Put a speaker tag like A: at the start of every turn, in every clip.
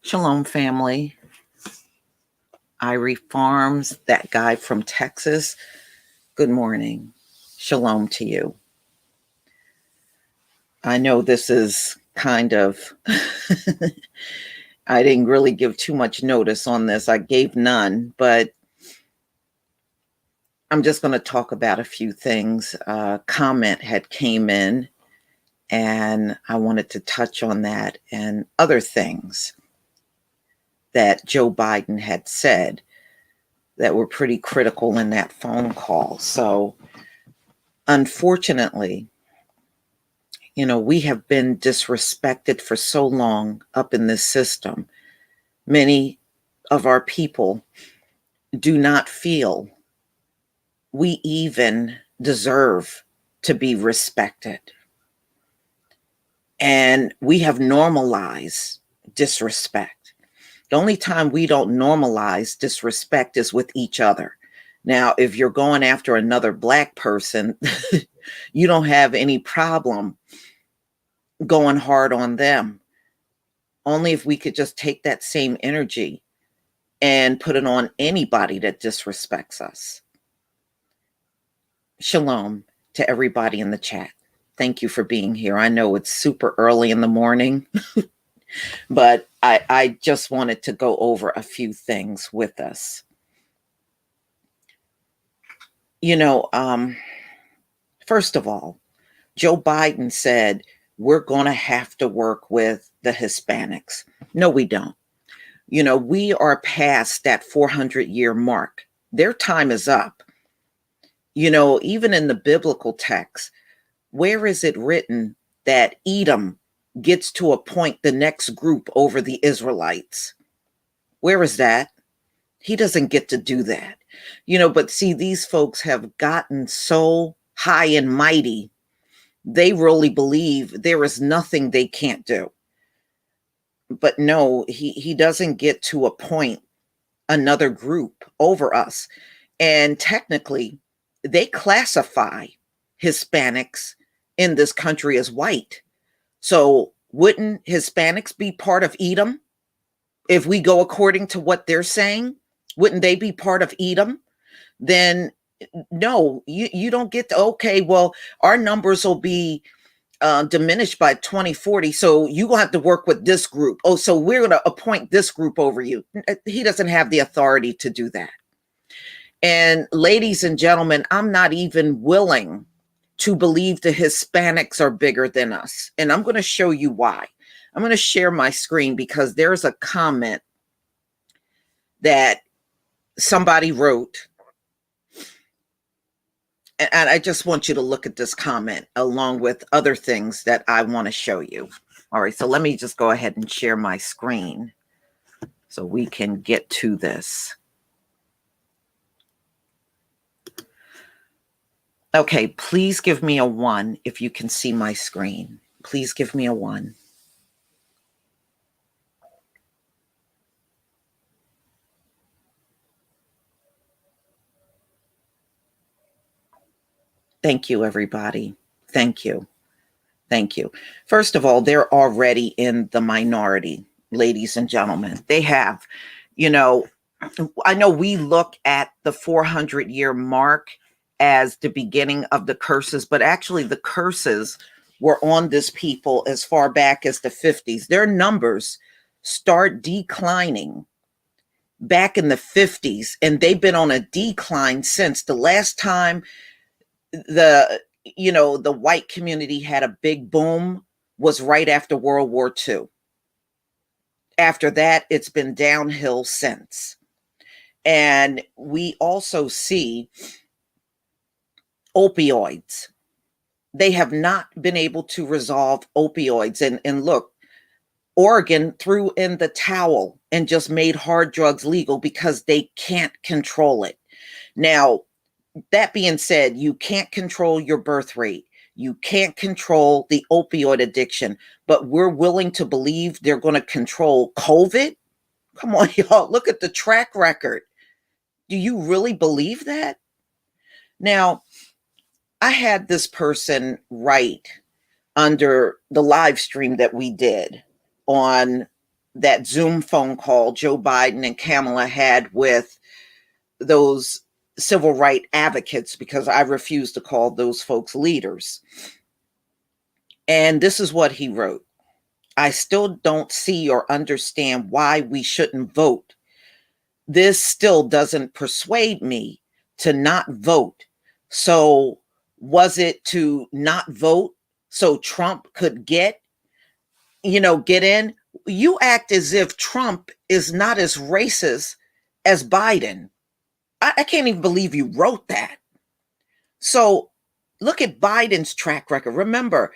A: Shalom, family. Irie Farms, that guy from Texas. Good morning. Shalom to you. I know this is kind of, I didn't really give too much notice on this. I gave none, but I'm just going to talk about a few things. Comment had came in, and I wanted to touch on that and other things that Joe Biden had said that were pretty critical in that phone call. So, unfortunately, we have been disrespected for so long up in this system. Many of our people do not feel we even deserve to be respected. And we have normalized disrespect. The only time we don't normalize disrespect is with each other. Now, if you're going after another Black person, you don't have any problem going hard on them. Only if we could just take that same energy and put it on anybody that disrespects us. Shalom to everybody in the chat. Thank you for being here. I know it's super early in the morning, but I just wanted to go over a few things with us. First of all, Joe Biden said, we're going to have to work with the Hispanics. No, we don't. We are past that 400-year mark. Their time is up. Even in the biblical text, where is it written that Edom gets to appoint the next group over the Israelites? Where is that? He doesn't get to do that. But see, these folks have gotten so high and mighty, they really believe there is nothing they can't do. But no, he doesn't get to appoint another group over us. And technically, they classify Hispanics in this country as white. So wouldn't Hispanics be part of Edom? If we go according to what they're saying, wouldn't they be part of Edom? Then no, you don't get to, okay, well, our numbers will be diminished by 2040. So you're going to have to work with this group. Oh, so we're going to appoint this group over you. He doesn't have the authority to do that. And ladies and gentlemen, I'm not even willing to believe the Hispanics are bigger than us. And I'm going to show you why. I'm going to share my screen because there's a comment that somebody wrote. And I just want you to look at this comment along with other things that I want to show you. All right, so let me just go ahead and share my screen so we can get to this. Okay, please give me a 1 if you can see my screen. Please give me a 1. Thank you, everybody. Thank you. Thank you. First of all, they're already in the minority, ladies and gentlemen. They have, I know we look at the 400-year mark as the beginning of the curses, but actually the curses were on this people as far back as the 50s. Their numbers start declining back in the 50s, and they've been on a decline since. The last time the white community had a big boom was right after World War II. After that, it's been downhill since. And we also see opioids. They have not been able to resolve opioids. And look, Oregon threw in the towel and just made hard drugs legal because they can't control it. Now, that being said, you can't control your birth rate. You can't control the opioid addiction, but we're willing to believe they're going to control COVID. Come on, y'all, look at the track record. Do you really believe that? Now, I had this person write under the live stream that we did on that Zoom phone call Joe Biden and Kamala had with those civil rights advocates, because I refuse to call those folks leaders. And this is what he wrote. I still don't see or understand why we shouldn't vote. This still doesn't persuade me to not vote. So was it to not vote so Trump could get in? You act as if Trump is not as racist as Biden. I can't even believe you wrote that. So look at Biden's track record. Remember,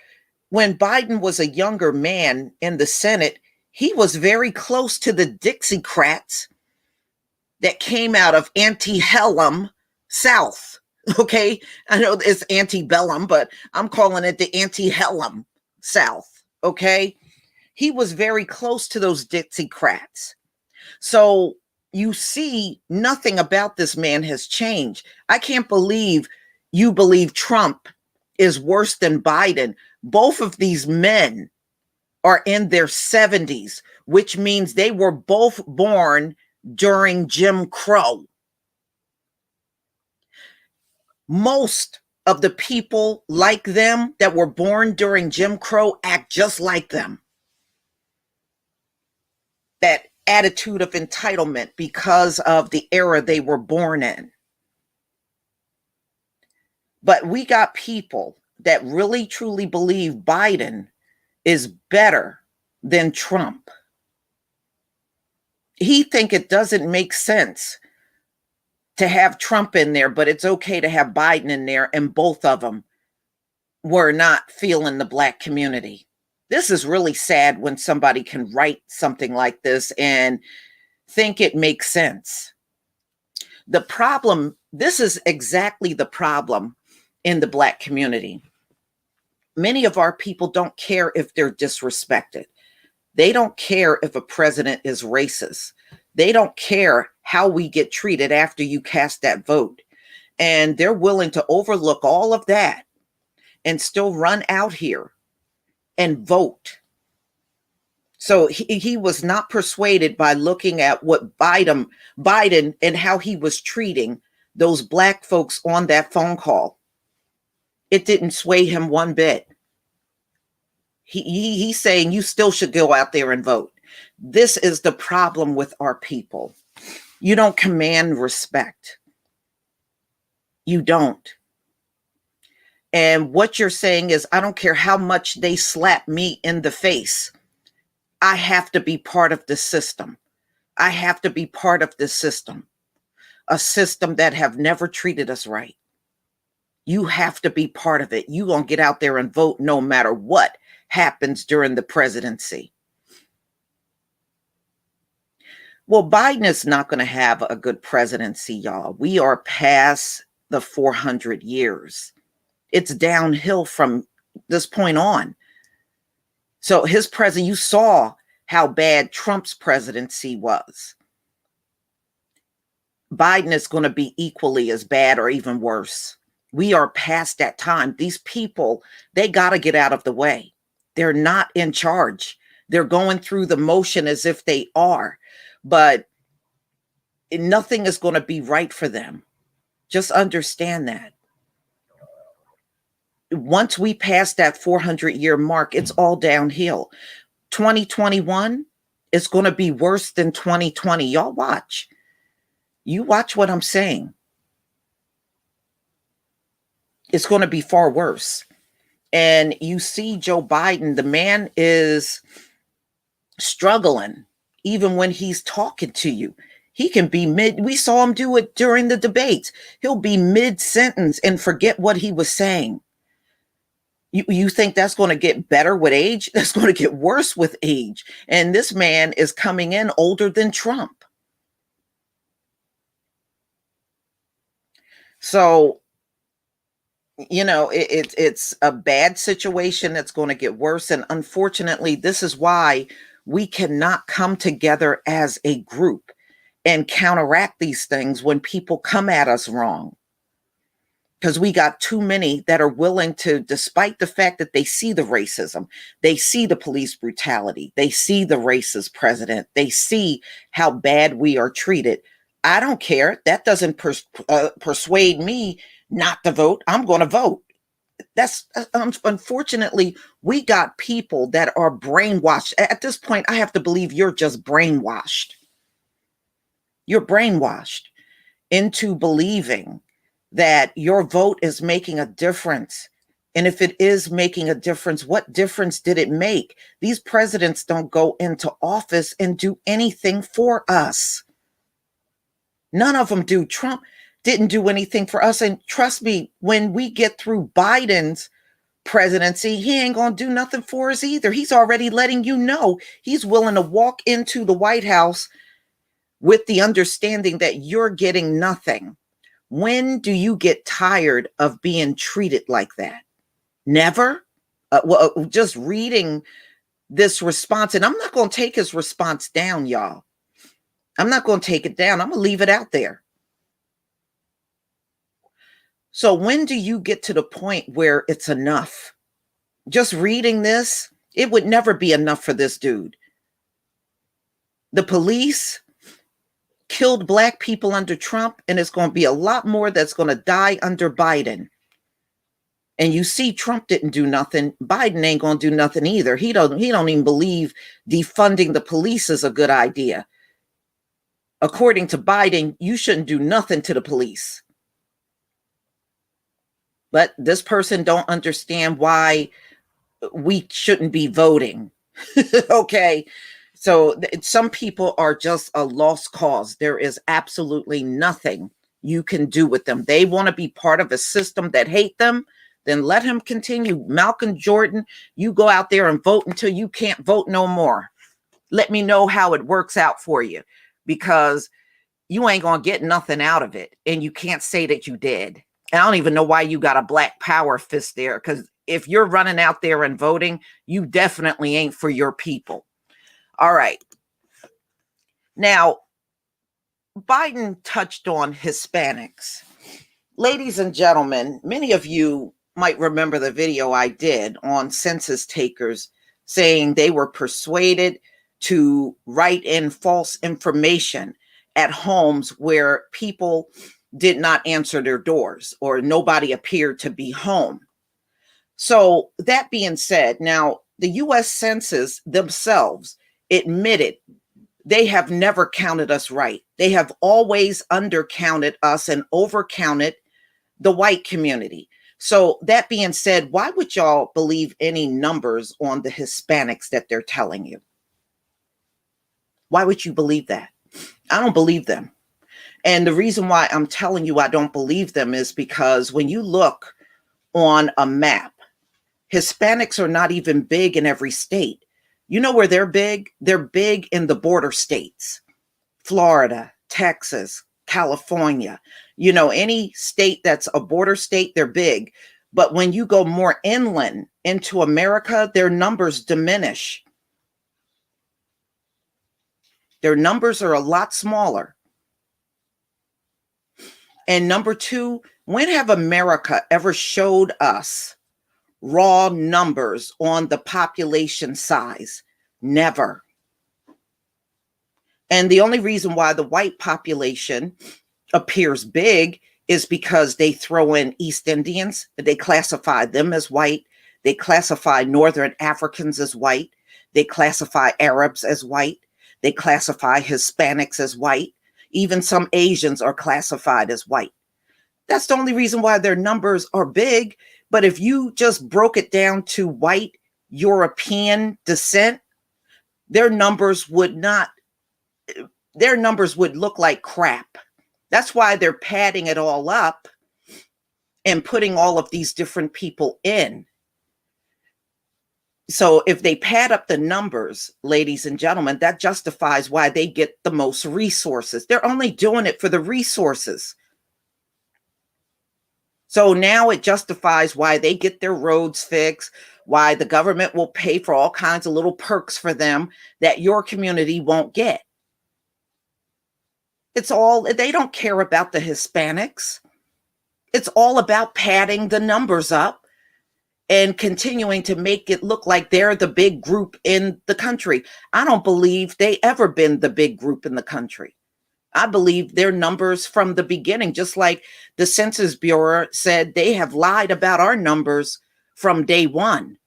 A: when Biden was a younger man in the Senate, he was very close to the Dixiecrats that came out of antebellum South. Okay, I know it's antebellum, but I'm calling it the antebellum South. Okay, he was very close to those Dixiecrats. So you see, nothing about this man has changed. I can't believe you believe Trump is worse than Biden. Both of these men are in their 70s, which means they were both born during Jim Crow. Most of the people like them that were born during Jim Crow act just like them. That attitude of entitlement because of the era they were born in. But we got people that really truly believe Biden is better than Trump. He think it doesn't make sense to have Trump in there, but it's okay to have Biden in there, and both of them were not feeling the Black community. This is really sad when somebody can write something like this and think it makes sense. The problem, this is exactly the problem in the Black community. Many of our people don't care if they're disrespected. They don't care if a president is racist. They don't care how we get treated after you cast that vote. And they're willing to overlook all of that and still run out here and vote. So he was not persuaded by looking at what Biden and how he was treating those Black folks on that phone call. It didn't sway him one bit. He's saying you still should go out there and vote. This is the problem with our people. You don't command respect. You don't. And what you're saying is, I don't care how much they slap me in the face. I have to be part of the system. I have to be part of this system. A system that have never treated us right. You have to be part of it. You gonna get out there and vote no matter what happens during the presidency. Well, Biden is not going to have a good presidency, y'all. We are past the 400 years. It's downhill from this point on. So his president, you saw how bad Trump's presidency was. Biden is going to be equally as bad or even worse. We are past that time. These people, they got to get out of the way. They're not in charge. They're going through the motion as if they are, but nothing is going to be right for them. Just understand that. Once we pass that 400-year mark, it's all downhill. 2021 is going to be worse than 2020. Y'all watch. You watch what I'm saying. It's going to be far worse. And you see Joe Biden, the man is struggling even when he's talking to you. He can be we saw him do it during the debates. He'll be mid-sentence and forget what he was saying. You think that's going to get better with age? That's going to get worse with age. And this man is coming in older than Trump. So, it's a bad situation that's going to get worse. And unfortunately, this is why we cannot come together as a group and counteract these things when people come at us wrong. because we got too many that are willing to, despite the fact that they see the racism, they see the police brutality, they see the racist president, they see how bad we are treated. I don't care. That doesn't persuade me not to vote. I'm going to vote. That's unfortunately, we got people that are brainwashed. At this point, I have to believe you're just brainwashed. You're brainwashed into believing that your vote is making a difference. And if it is making a difference, what difference did it make? These presidents don't go into office and do anything for us. None of them do. Trump didn't do anything for us. And trust me, when we get through Biden's presidency, he ain't going to do nothing for us either. He's already letting you know he's willing to walk into the White House with the understanding that you're getting nothing. When do you get tired of being treated like that? Never. Just reading this response, and I'm not going to take his response down, y'all. I'm not going to take it down. I'm going to leave it out there. So when do you get to the point where it's enough? Just reading this, it would never be enough for this dude. The police killed Black people under Trump, and it's going to be a lot more that's going to die under Biden. And you see, Trump didn't do nothing. Biden ain't going to do nothing either. He don't even believe defunding the police is a good idea. According to Biden, you shouldn't do nothing to the police. But this person don't understand why we shouldn't be voting. Okay. So some people are just a lost cause. There is absolutely nothing you can do with them. They want to be part of a system that hate them, then let him continue. Malcolm Jordan, you go out there and vote until you can't vote no more. Let me know how it works out for you, because you ain't going to get nothing out of it. And you can't say that you did. And I don't even know why you got a Black Power fist there, because if you're running out there and voting, you definitely ain't for your people. All right. Now, Biden touched on Hispanics. Ladies and gentlemen, many of you might remember the video I did on census takers saying they were persuaded to write in false information at homes where people did not answer their doors or nobody appeared to be home. So that being said, now the U.S. Census themselves admitted they have never counted us right. They have always undercounted us and overcounted the white community. So that being said, why would y'all believe any numbers on the Hispanics that they're telling you? Why would you believe that? I don't believe them. And the reason why I'm telling you I don't believe them is because when you look on a map, Hispanics are not even big in every state. You know where they're big? They're big in the border states. Florida, Texas, California. You know, any state that's a border state, they're big. But when you go more inland into America, their numbers diminish. Their numbers are a lot smaller. And number two, when have America ever showed us raw numbers on the population size? Never. And the only reason why the white population appears big is because they throw in East Indians. They classify them as white. They classify Northern Africans as white. They classify Arabs as white. They classify Hispanics as white. Even some Asians are classified as white. That's the only reason why their numbers are big. But if you just broke it down to white European descent, their numbers would look like crap. That's why they're padding it all up and putting all of these different people in. So if they pad up the numbers, ladies and gentlemen, that justifies why they get the most resources. They're only doing it for the resources. So now it justifies why they get their roads fixed, why the government will pay for all kinds of little perks for them that your community won't get. It's all, they don't care about the Hispanics. It's all about padding the numbers up and continuing to make it look like they're the big group in the country. I don't believe they ever been the big group in the country. I believe their numbers from the beginning, just like the Census Bureau said they have lied about our numbers from day one.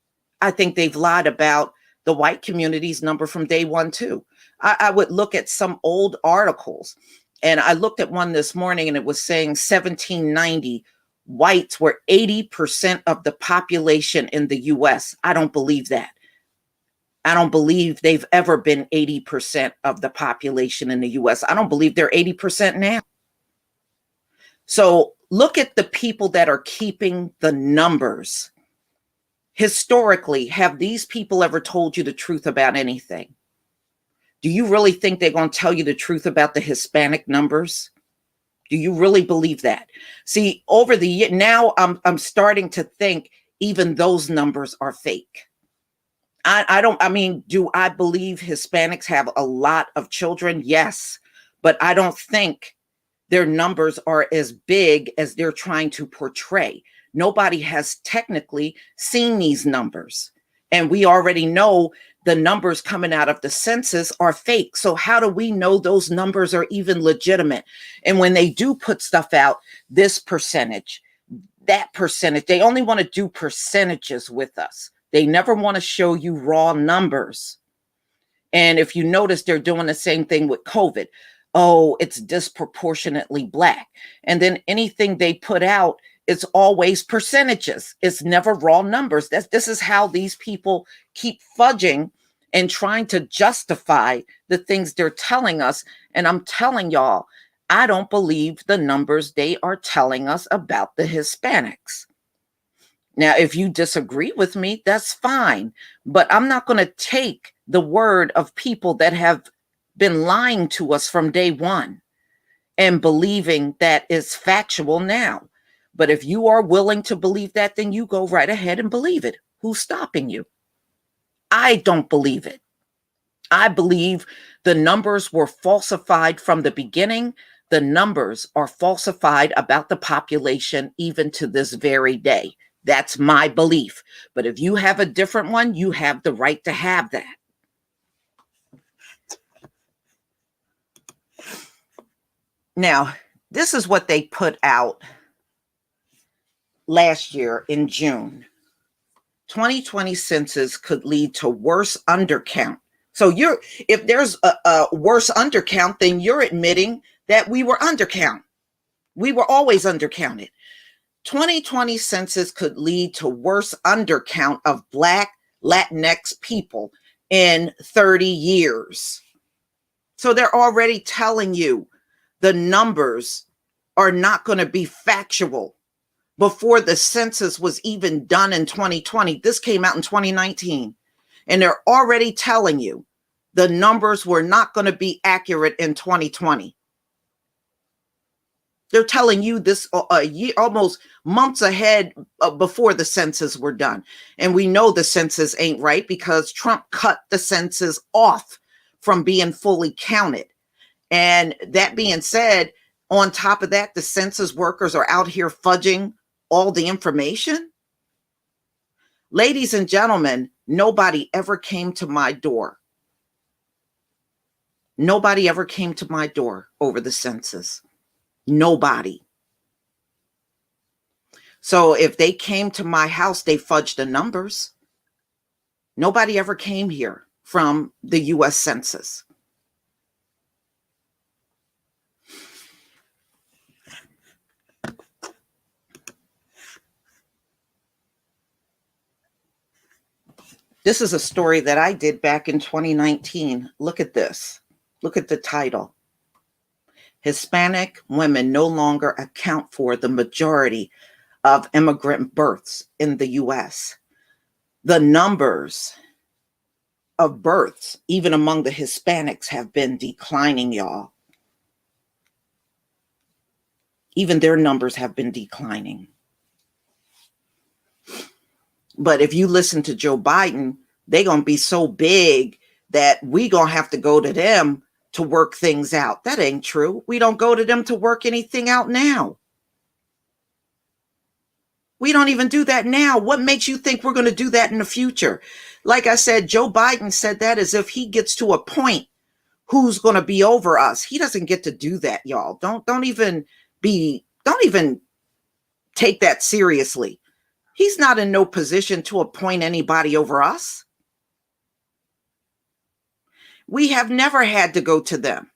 A: I think they've lied about the white community's number from day one, too. I would look at some old articles, and I looked at one this morning and it was saying 1790 whites were 80% of the population in the US. I don't believe that. I don't believe they've ever been 80% of the population in the US. I don't believe they're 80% now. So look at the people that are keeping the numbers. Historically, have these people ever told you the truth about anything? Do you really think they're going to tell you the truth about the Hispanic numbers? Do you really believe that? See, over the year, now I'm starting to think even those numbers are fake. Do I believe Hispanics have a lot of children? Yes, but I don't think their numbers are as big as they're trying to portray. Nobody has technically seen these numbers. And we already know the numbers coming out of the census are fake. So how do we know those numbers are even legitimate? And when they do put stuff out, this percentage, that percentage, they only want to do percentages with us. They never want to show you raw numbers. And if you notice, they're doing the same thing with COVID. Oh, it's disproportionately Black. And then anything they put out, it's always percentages. It's never raw numbers. This is how these people keep fudging and trying to justify the things they're telling us. And I'm telling y'all, I don't believe the numbers they are telling us about the Hispanics. Now, if you disagree with me, that's fine. But I'm not going to take the word of people that have been lying to us from day one and believing that is factual now. But if you are willing to believe that, then you go right ahead and believe it. Who's stopping you? I don't believe it. I believe the numbers were falsified from the beginning. The numbers are falsified about the population even to this very day. That's my belief. But if you have a different one, you have the right to have that. Now, this is what they put out last year in June. 2020 census could lead to worse undercount. So if there's a worse undercount, then you're admitting that we were undercount. We were always undercounted. 2020 census could lead to worse undercount of Black Latinx people in 30 years. So they're already telling you the numbers are not going to be factual. Before the census was even done in 2020, this came out in 2019. And they're already telling you the numbers were not going to be accurate in 2020. They're telling you this a year, almost months ahead before the census were done. And we know the census ain't right because Trump cut the census off from being fully counted. And that being said, on top of that, the census workers are out here fudging all the information. Ladies and gentlemen, nobody ever came to my door. Nobody ever came to my door over the census. Nobody. So if they came to my house, they fudged the numbers. Nobody ever came here from the US Census. This is a story that I did back in 2019. Look at this. Look at the title. Hispanic women no longer account for the majority of immigrant births in the US. The numbers of births, even among the Hispanics, have been declining, y'all. Even their numbers have been declining. But if you listen to Joe Biden, they're going to be so big that we going to have to go to them to work things out. That ain't true. We don't go to them to work anything out now. We don't even do that now. What makes you think we're going to do that in the future? Like I said, Joe Biden said that as if he gets to a point who's going to be over us. He doesn't get to do that, y'all. Don't even take that seriously. He's not in no position to appoint anybody over us. We have never had to go to them.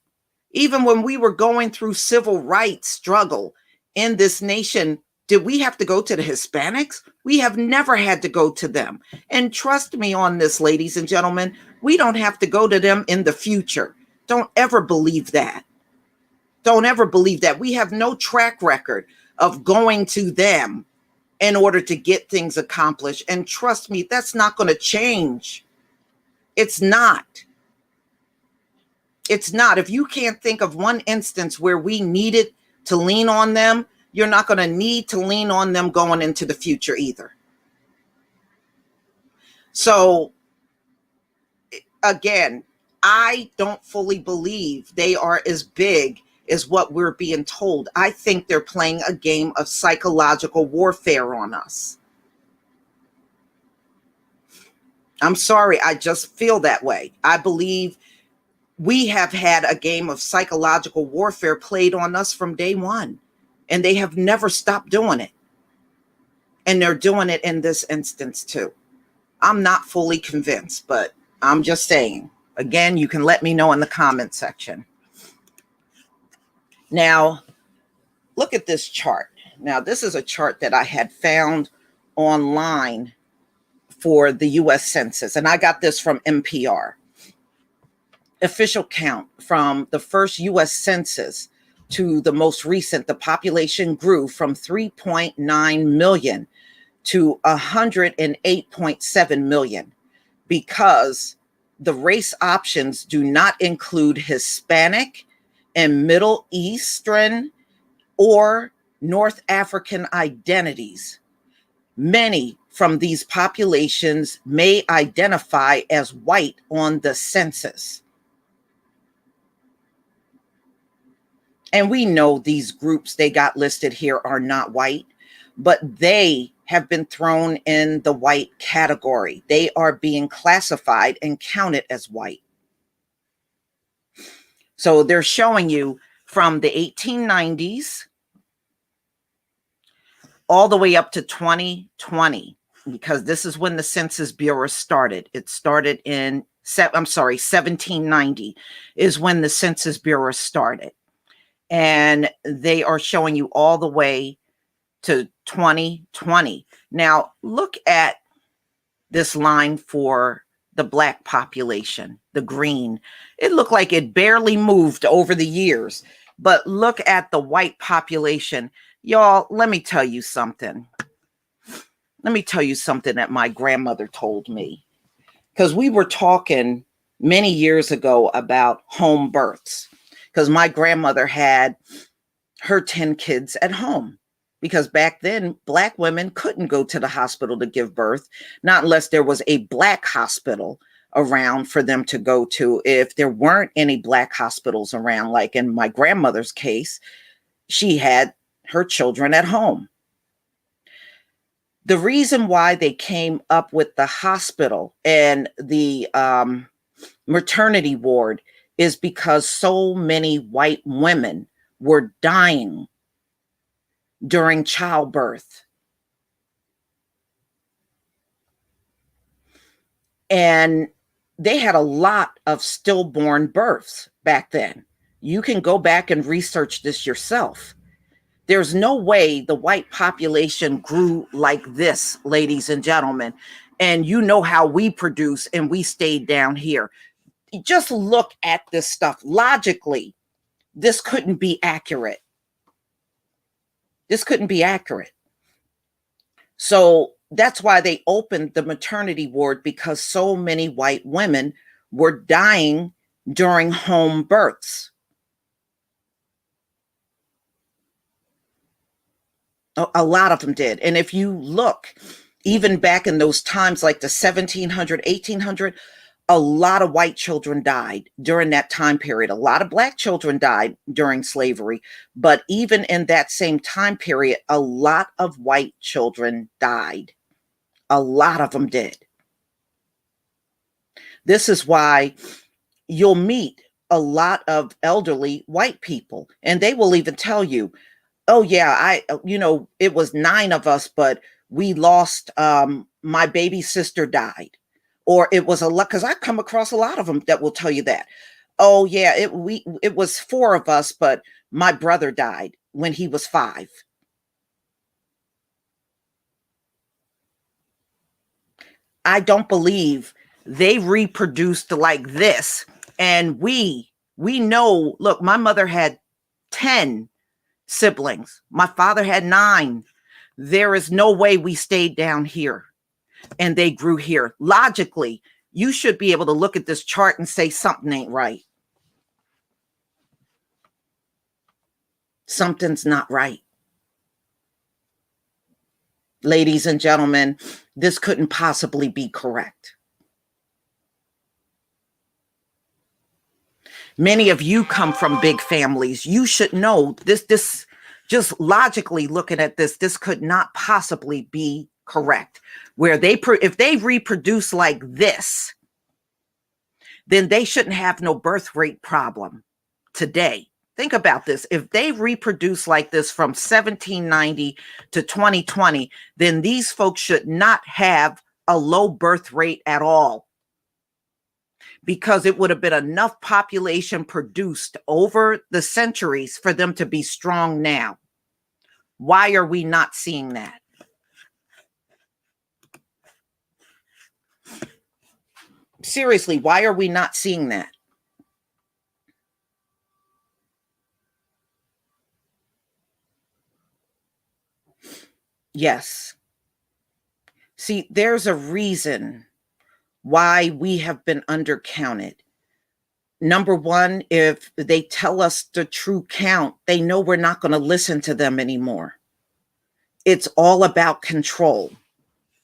A: Even when we were going through civil rights struggle in this nation, did we have to go to the Hispanics? We have never had to go to them. And trust me on this, ladies and gentlemen, we don't have to go to them in the future. Don't ever believe that. Don't ever believe that. We have no track record of going to them in order to get things accomplished. And trust me, that's not going to change. It's not. It's not. If you can't think of one instance where we needed to lean on them, you're not going to need to lean on them going into the future either. So, again, I don't fully believe they are as big as what we're being told. I think they're playing a game of psychological warfare on us. I'm sorry, I just feel that way. I believe we have had a game of psychological warfare played on us from day one, and they have never stopped doing it. And they're doing it in this instance too. I'm not fully convinced, but I'm just saying. Again, you can let me know in the comment section. Now, look at this chart. Now, this is a chart that I had found online for the U.S. Census, and I got this from NPR. Official count from the first U.S. Census to the most recent, the population grew from 3.9 million to 108.7 million because the race options do not include Hispanic and Middle Eastern or North African identities. Many from these populations may identify as white on the census. And we know these groups they got listed here are not white, but they have been thrown in the white category. They are being classified and counted as white. So they're showing you from the 1890s all the way up to 2020, because this is when the Census Bureau started. It started in 1790 is when the Census Bureau started. And they are showing you all the way to 2020. Now, look at this line for the Black population, the green. It looked like it barely moved over the years. But look at the white population. Y'all, let me tell you something. Let me tell you something that my grandmother told me. Because we were talking many years ago about home births. Because my grandmother had her 10 kids at home. Because back then, Black women couldn't go to the hospital to give birth, not unless there was a Black hospital around for them to go to. If there weren't any Black hospitals around, like in my grandmother's case, she had her children at home. The reason why they came up with the hospital and the maternity ward is because so many white women were dying during childbirth. And they had a lot of stillborn births back then. You can go back and research this yourself. There's no way the white population grew like this, ladies and gentlemen. And you know how we produce and we stayed down here. Just look at this stuff. Logically, this couldn't be accurate. This couldn't be accurate. So that's why they opened the maternity ward, because so many white women were dying during home births. A lot of them did. And if you look, even back in those times, like the 1700, 1800, A lot of white children died during that time period. A lot of black children died during slavery. But even in that same time period, a lot of white children died. A lot of them did. This is why you'll meet a lot of elderly white people, and they will even tell you, oh yeah, it was 9 of us, but we lost, my baby sister died. Or it was a lot, because I come across a lot of them that will tell you that. Oh yeah, it was 4 of us, but my brother died when he was 5. I don't believe they reproduced like this. And we know, look, my mother had 10 siblings. My father had 9. There is no way we stayed down here and they grew here. Logically, you should be able to look at this chart and say something ain't right. Something's not right. Ladies and gentlemen, this couldn't possibly be correct. Many of you come from big families. You should know this just logically looking at this could not possibly be correct. Where if they reproduce like this, then they shouldn't have no birth rate problem today. Think about this. If they reproduce like this from 1790 to 2020, then these folks should not have a low birth rate at all, because it would have been enough population produced over the centuries for them to be strong now. Why are we not seeing that? Seriously, why are we not seeing that? Yes. See, there's a reason why we have been undercounted. Number one, if they tell us the true count, they know we're not going to listen to them anymore. It's all about control.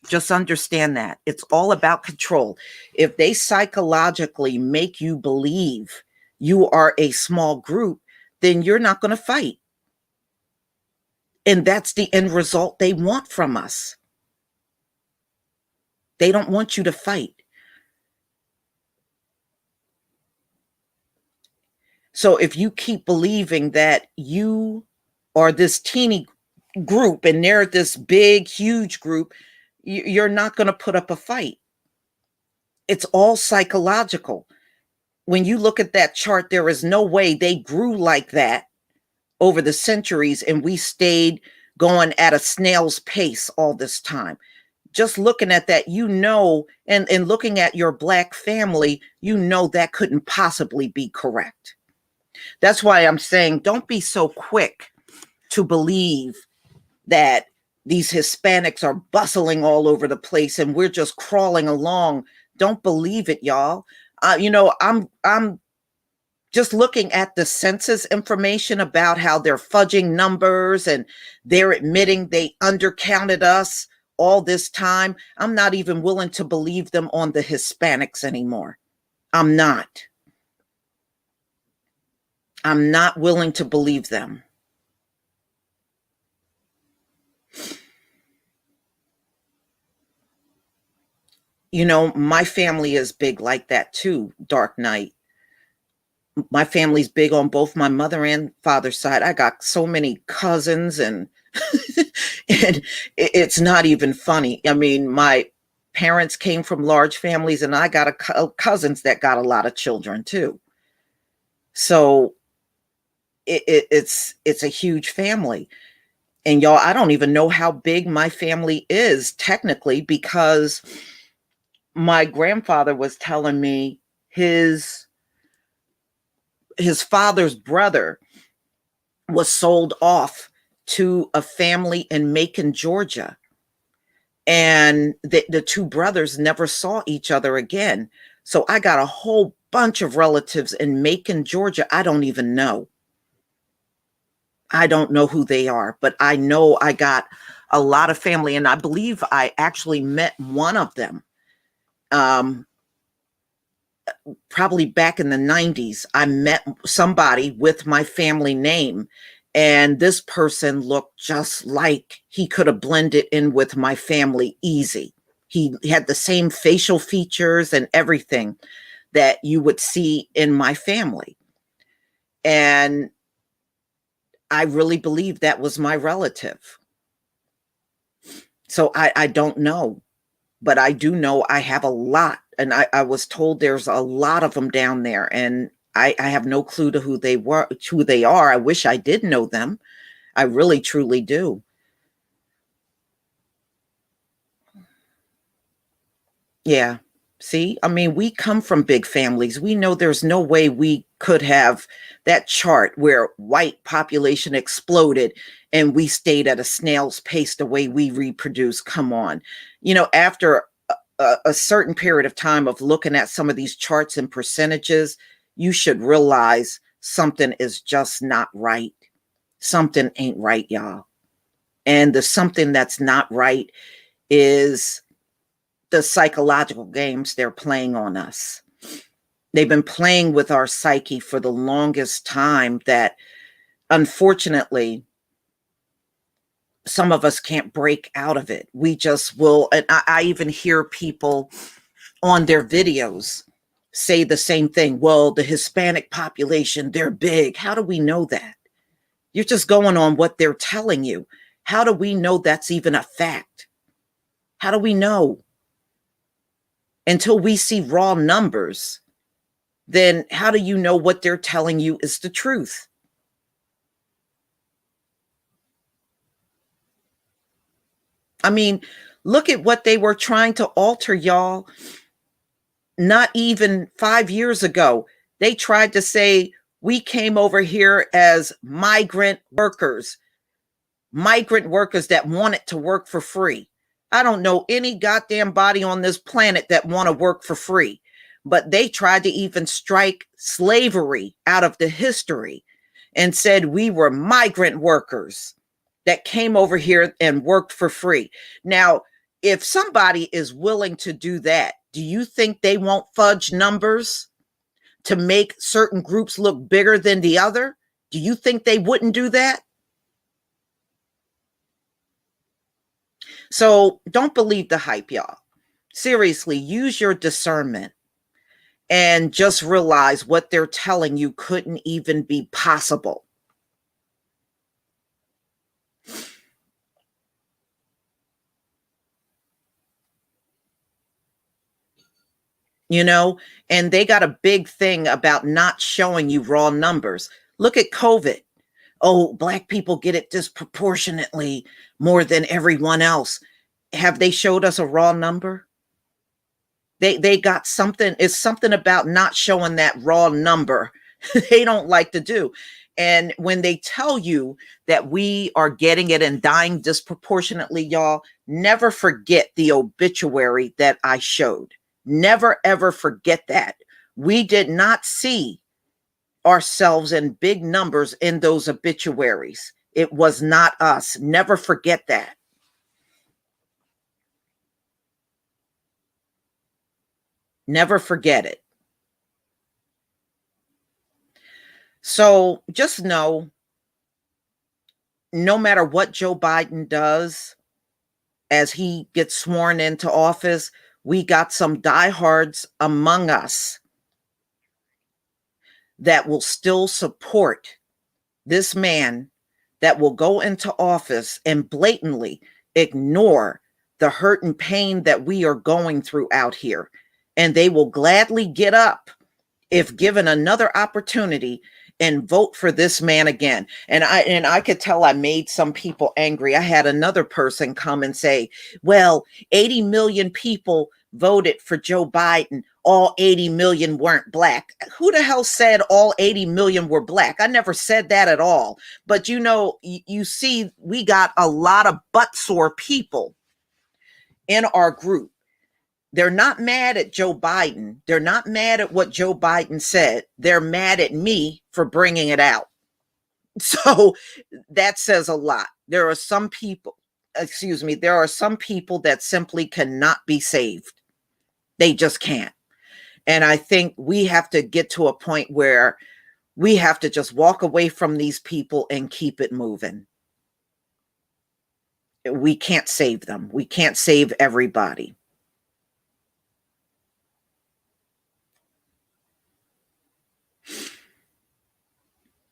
A: Just understand that. It's all about control. If they psychologically make you believe you are a small group, then you're not going to fight. And that's the end result they want from us. They don't want you to fight. So if you keep believing that you are this teeny group and they're this big, huge group, you're not going to put up a fight. It's all psychological. When you look at that chart, there is no way they grew like that over the centuries and we stayed going at a snail's pace all this time. Just looking at that, and looking at your Black family, that couldn't possibly be correct. That's why I'm saying don't be so quick to believe that these Hispanics are bustling all over the place and we're just crawling along. Don't believe it, y'all. I'm just looking at the census information about how they're fudging numbers and they're admitting they undercounted us all this time. I'm not even willing to believe them on the Hispanics anymore. I'm not willing to believe them. My family is big like that too, Dark Knight. My family's big on both my mother and father's side. I got so many cousins and and it's not even funny. I mean, my parents came from large families and I got cousins that got a lot of children too. So it's a huge family. And y'all, I don't even know how big my family is technically, because my grandfather was telling me his father's brother was sold off to a family in Macon, Georgia. And the two brothers never saw each other again. So I got a whole bunch of relatives in Macon, Georgia. I don't even know. I don't know who they are, but I know I got a lot of family. And I believe I actually met one of them. probably back in the 90s, I met somebody with my family name, and this person looked just like he could have blended in with my family easy. He had the same facial features and everything that you would see in my family. And I really believe that was my relative. So I don't know, but I do know I have a lot. And I was told there's a lot of them down there. And I have no clue to who they are. I wish I did know them. I really, truly do. Yeah. See, I mean, we come from big families. We know there's no way we could have that chart where white population exploded and we stayed at a snail's pace the way we reproduce. Come on. After a certain period of time of looking at some of these charts and percentages, you should realize something is just not right. Something ain't right, y'all. And the something that's not right is the psychological games they're playing on us. They've been playing with our psyche for the longest time that, unfortunately, some of us can't break out of it. We just will. And I even hear people on their videos say the same thing. Well, the Hispanic population, they're big. How do we know that? You're just going on what they're telling you. How do we know that's even a fact? How do we know? Until we see raw numbers, then how do you know what they're telling you is the truth? I mean, look at what they were trying to alter, y'all. Not even 5 years ago, they tried to say we came over here as migrant workers that wanted to work for free. I don't know any goddamn body on this planet that want to work for free, but they tried to even strike slavery out of the history and said we were migrant workers that came over here and worked for free. Now, if somebody is willing to do that, do you think they won't fudge numbers to make certain groups look bigger than the other? Do you think they wouldn't do that? So don't believe the hype, y'all. Seriously, use your discernment and just realize what they're telling you couldn't even be possible. And they got a big thing about not showing you raw numbers. Look at COVID. Oh, Black people get it disproportionately more than everyone else. Have they showed us a raw number? They got something. It's something about not showing that raw number they don't like to do. And when they tell you that we are getting it and dying disproportionately, y'all, never forget the obituary that I showed. Never, ever forget that. We did not see ourselves in big numbers in those obituaries. It was not us. Never forget that. Never forget it. So just know, no matter what Joe Biden does as he gets sworn into office, we got some diehards among us that will still support this man, that will go into office and blatantly ignore the hurt and pain that we are going through out here. And they will gladly get up if given another opportunity and vote for this man again. And I could tell I made some people angry. I had another person come and say, well, 80 million people voted for Joe Biden. All 80 million weren't Black. Who the hell said all 80 million were Black? I never said that at all. But you see, we got a lot of butt sore people in our group. They're not mad at Joe Biden. They're not mad at what Joe Biden said. They're mad at me for bringing it out. So that says a lot. There are some people that simply cannot be saved. They just can't. And I think we have to get to a point where we have to just walk away from these people and keep it moving. We can't save them. We can't save everybody.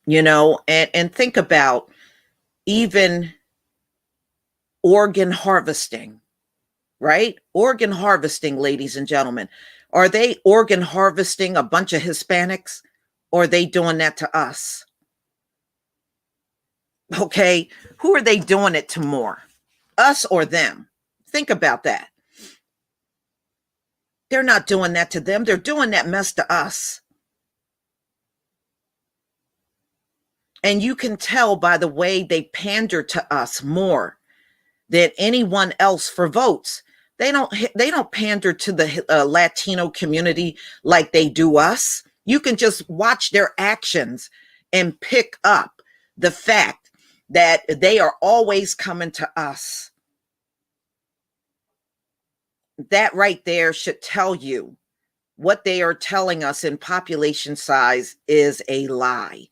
A: And think about even organ harvesting, right? Organ harvesting, ladies and gentlemen. Are they organ harvesting a bunch of Hispanics, or are they doing that to us? Okay, who are they doing it to more? Us or them? Think about that. They're not doing that to them. They're doing that mess to us. And you can tell by the way they pander to us more than anyone else for votes. They don't pander to the Latino community like they do us. You can just watch their actions and pick up the fact that they are always coming to us. That right there should tell you what they are telling us in population size is a lie.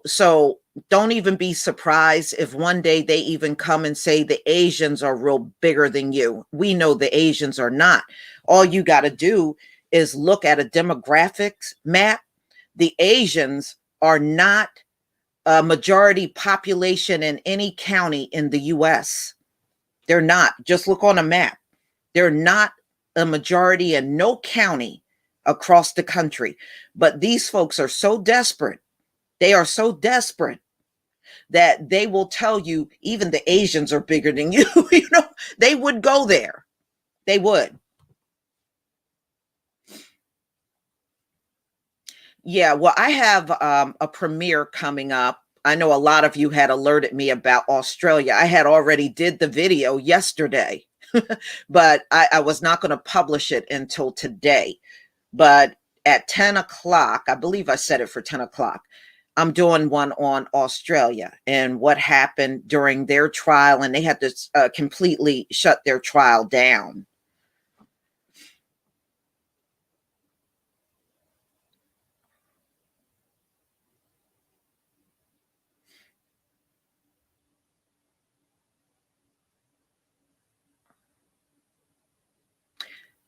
A: So don't even be surprised if one day they even come and say the Asians are real bigger than you. We know the Asians are not. All you got to do is look at a demographics map. The Asians are not a majority population in any county in the US. They're not. Just look on a map. They're not a majority in no county across the country. But these folks are so desperate. They are so desperate that they will tell you even the Asians are bigger than you. They would go there. They would. Yeah, well, I have a premiere coming up. I know a lot of you had alerted me about Australia. I had already did the video yesterday, but I was not going to publish it until today. But at 10 o'clock, I believe I said it for 10 o'clock, I'm doing one on Australia and what happened during their trial, and they had to completely shut their trial down.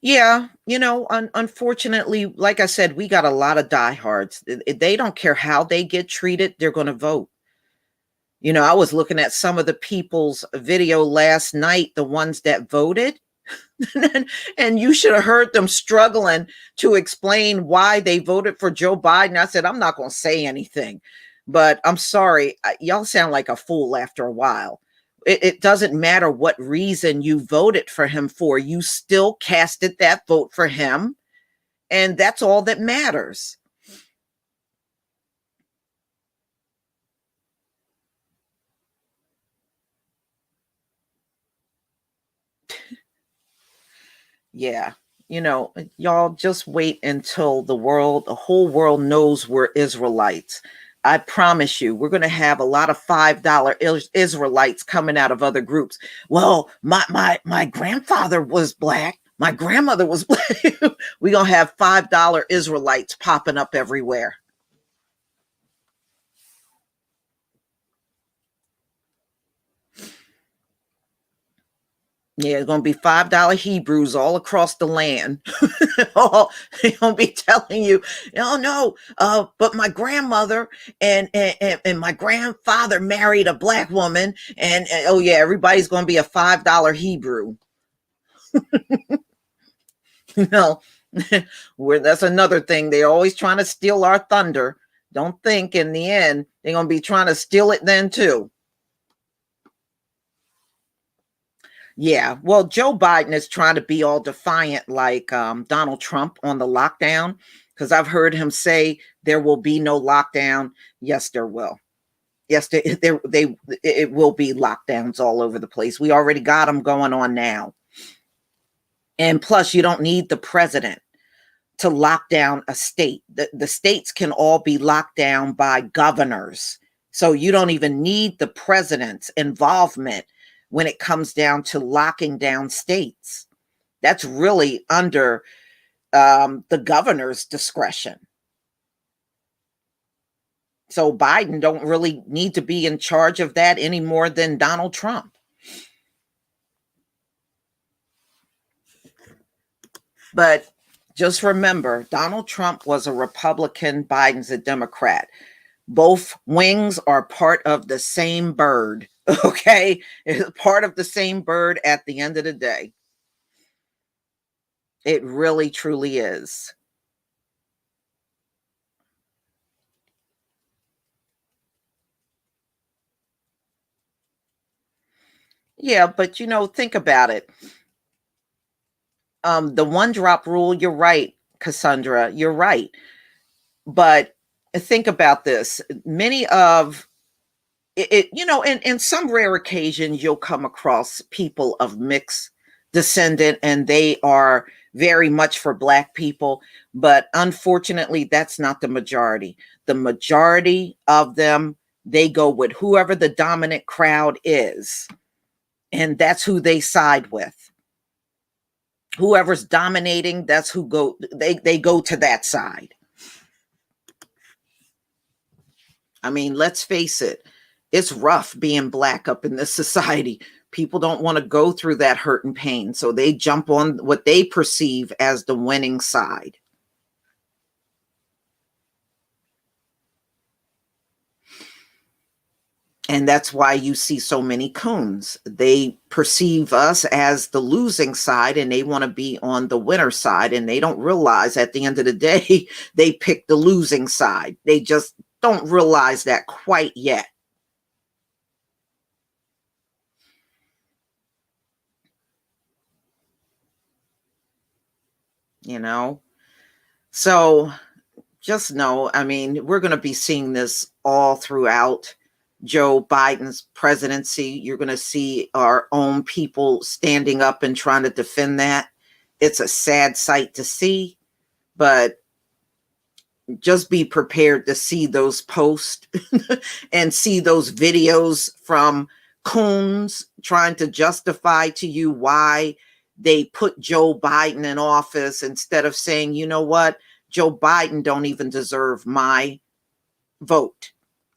A: Yeah, unfortunately, like I said, we got a lot of diehards. They don't care how they get treated, they're going to vote. I was looking at some of the people's video last night, the ones that voted, and you should have heard them struggling to explain why they voted for Joe Biden. I said, I'm not going to say anything, but I'm sorry. Y'all sound like a fool after a while. It doesn't matter what reason you voted for him for. You still casted that vote for him, and that's all that matters. Yeah. Y'all just wait until the whole world knows we're Israelites. I promise you, we're going to have a lot of $5 Israelites coming out of other groups. Well, my grandfather was black. My grandmother was black. We're going to have $5 Israelites popping up everywhere. Yeah, it's going to be $5 Hebrews all across the land. They're going to be telling you, oh, no, but my grandmother and my grandfather married a black woman. And oh, yeah, everybody's going to be a $5 Hebrew. No, that's another thing. They're always trying to steal our thunder. Don't think in the end, they're going to be trying to steal it then, too. Yeah, well, Joe Biden is trying to be all defiant like Donald Trump on the lockdown, because I've heard him say there will be no lockdown. Yes, there will. Yes, it will be lockdowns all over the place. We already got them going on now. And plus, you don't need the president to lock down a state. The states can all be locked down by governors. So you don't even need the president's involvement when it comes down to locking down states. That's really under the governor's discretion. So Biden don't really need to be in charge of that any more than Donald Trump. But just remember, Donald Trump was a Republican, Biden's a Democrat. Both wings are part of the same bird, okay? It's part of the same bird at the end of the day. It really, truly is. Yeah, but think about it. The one drop rule, you're right, Cassandra, you're right. But think about this. Many of it, in some rare occasions, you'll come across people of mixed descendant and they are very much for Black people. But unfortunately, that's not the majority. The majority of them, they go with whoever the dominant crowd is. And that's who they side with. Whoever's dominating, that's who they go to that side. I mean, let's face it, it's rough being Black up in this society. People don't want to go through that hurt and pain, so they jump on what they perceive as the winning side. And that's why you see so many coons. They perceive us as the losing side and they want to be on the winner side. And they don't realize at the end of the day, they pick the losing side. They just don't realize that quite yet. So just know, I mean, we're going to be seeing this all throughout Joe Biden's presidency. You're going to see our own people standing up and trying to defend that. It's a sad sight to see, but just be prepared to see those posts and see those videos from coons trying to justify to you why they put Joe Biden in office instead of saying, you know what, Joe Biden don't even deserve my vote.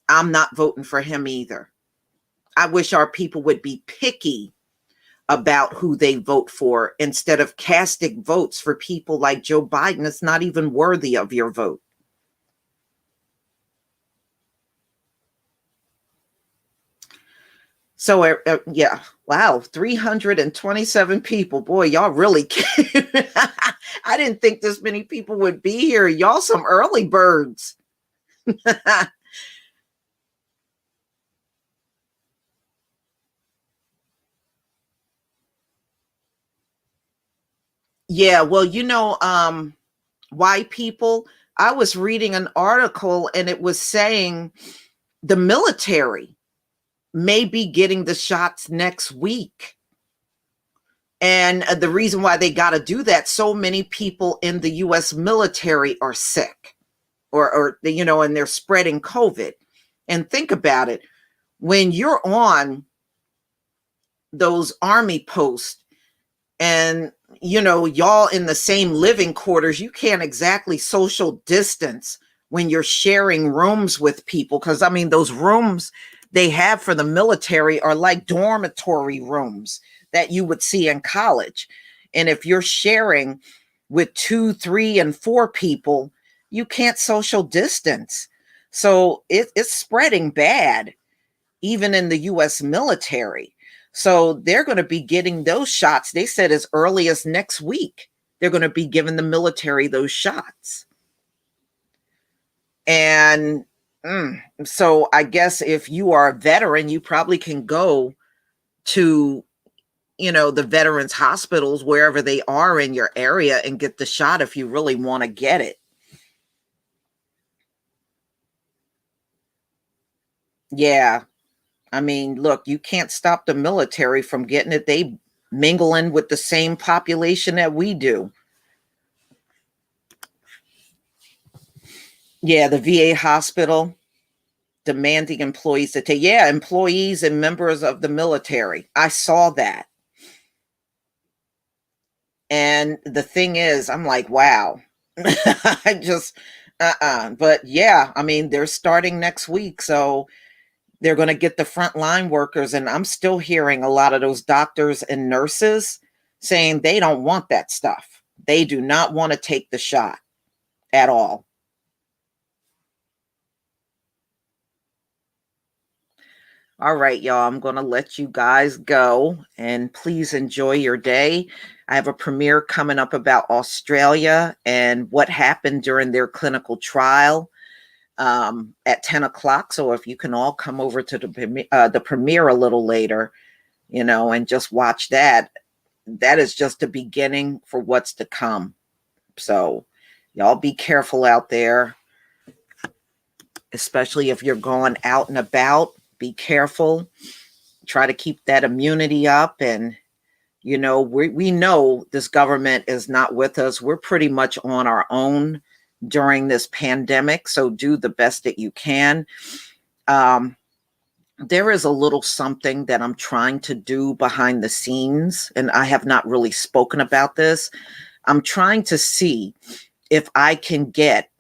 A: I'm not voting for him either. I wish our people would be picky about who they vote for instead of casting votes for people like Joe Biden that's not even worthy of your vote. So, yeah, wow, 327 people. Boy, y'all really came. I didn't think this many people would be here. Y'all some early birds. Yeah, well, why people, I was reading an article and it was saying the military may be getting the shots next week. And the reason why they got to do that, so many people in the US military are sick or and they're spreading COVID. And think about it. When you're on those army posts and y'all in the same living quarters, you can't exactly social distance when you're sharing rooms with people, because I mean those rooms they have for the military are like dormitory rooms that you would see in college. And if you're sharing with 2, 3, and 4 people, you can't social distance. So it's spreading bad even in the US military. So they're going to be getting those shots. They said as early as next week, they're going to be giving the military those shots. And so I guess if you are a veteran, you probably can go to, the veterans hospitals, wherever they are in your area, and get the shot if you really want to get it. Yeah. I mean, look, you can't stop the military from getting it. They mingle in with the same population that we do. Yeah, the VA hospital demanding employees to take, employees and members of the military. I saw that. And And the thing is, I'm like, wow. I just, But yeah, I mean, they're starting next week. So they're going to get the frontline workers. And I'm still hearing a lot of those doctors and nurses saying they don't want that stuff. They do not want to take the shot at all. All right, y'all, I'm going to let you guys go and please enjoy your day. I have a premiere coming up about Australia and what happened during their clinical trial at 10 o'clock. So if you can all come over to the premiere a little later, and just watch that, that is just the beginning for what's to come. So y'all be careful out there, especially if you're going out and about. Be careful. Try to keep that immunity up. And, we know this government is not with us. We're pretty much on our own during this pandemic. So do the best that you can. There is a little something that I'm trying to do behind the scenes, and I have not really spoken about this. I'm trying to see if I can get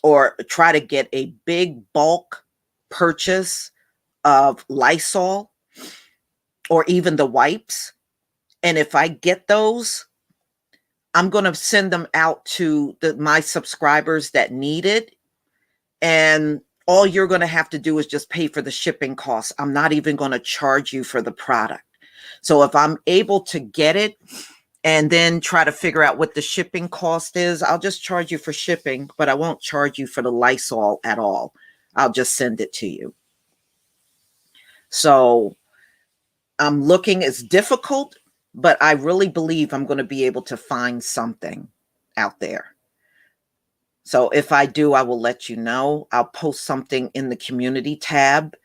A: or try to get a big bulk purchase of Lysol or even the wipes. And if I get those, I'm going to send them out to my subscribers that need it. And all you're going to have to do is just pay for the shipping costs. I'm not even going to charge you for the product. So if I'm able to get it and then try to figure out what the shipping cost is, I'll just charge you for shipping, but I won't charge you for the Lysol at all. I'll just send it to you. So I'm looking, it's difficult, but I really believe I'm going to be able to find something out there. So if I do, I will let you know. I'll post something in the community tab.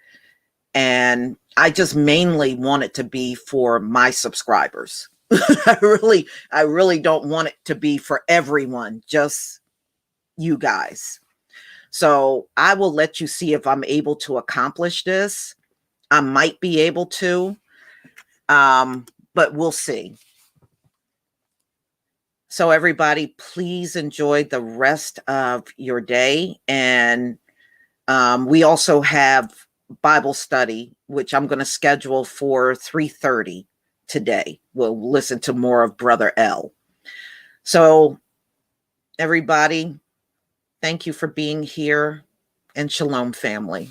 A: And I just mainly want it to be for my subscribers. I really don't want it to be for everyone, just you guys. So I will let you see if I'm able to accomplish this. I might be able to, but we'll see. So everybody, please enjoy the rest of your day. And we also have Bible study, which I'm going to schedule for 3:30 today. We'll listen to more of Brother L. So everybody, thank you for being here, and shalom, family.